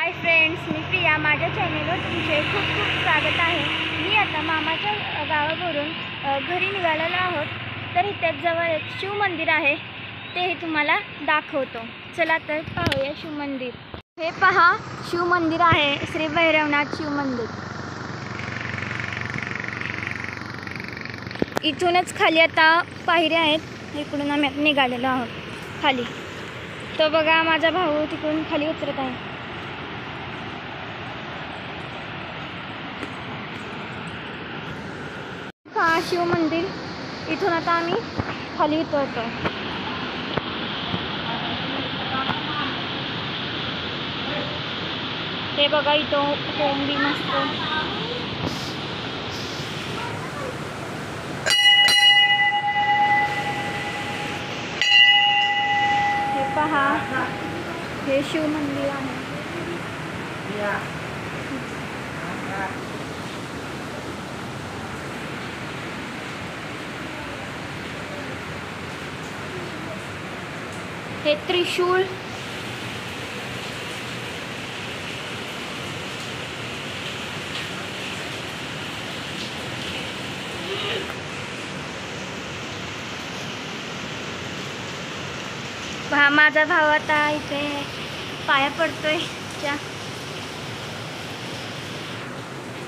Hi friends, मी प्रिया. माझ्या चॅनलवर तुमचे खूप खूप स्वागत आहे. मी आता मामाच्या गावावरून घरी निघालेलो आहोत. तर इथे जवळ एक शिव मंदिर आहे, ते तुम्हाला दाखवतो. चला तर पाहूया शिव मंदिर. हे पहा, शिव मंदिर आहे, श्री भैरवनाथ शिव मंदिर. इथूनच खाली आता पायऱ्या आहेत, इकडून आम्ही निघालेलो आहोत खाली. तो बघा, माझा भाऊ तिकडून खाली उतरत आहे. हा शिव मंदिर. इथून आता आम्ही खाली उतरतो. हे बघा, इथं होम बी मस्त. हे पहा, हे शिव मंदिर आहे. हे त्रिशूळ. पहा, माझा भाऊ आता इथे पाया पडतोय.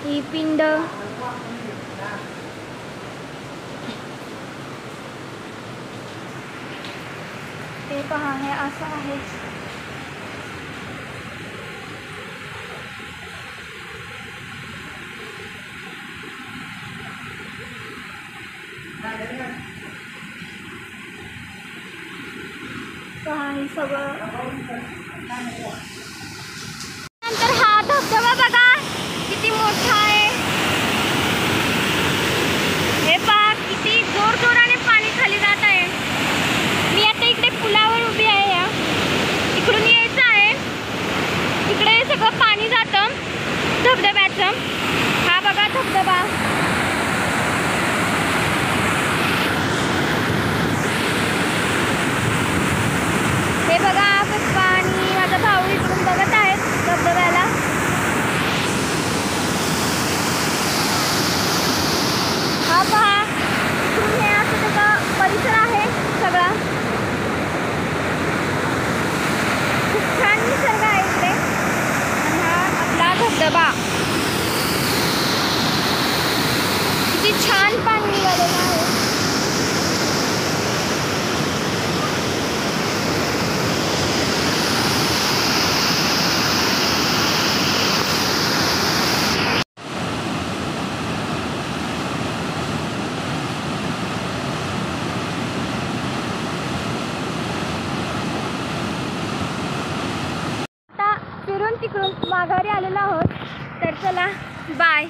ही पिंड. हे पहा, हे असं आहे. पहा, हे सगळं. नंतर हा धबधबा बघा, किती मोठा आहे. हे पहा, किती जोर जोराने पाणी खाली जात आहे. मी आता इकडे पुलावर उभी आहे. इकडून यायचं आहे. इकडे सगळं पाणी जातं धबधब्याचं. हा बघा धबधबा. हे बघा पप्पा आणि माझा भाऊ इकडून बघत आहेत धबधब्याला. हा पहा, इकडून हे असं त्याचा परिसर आहे सगळा. खूप छान निसर्ग आहे इकडे. आणि हा आपला धबधबा. किती छान पाणी निघालेलं आहे. फिरून तिकडून माघारी आलेलो आहोत. तर चला, बाय.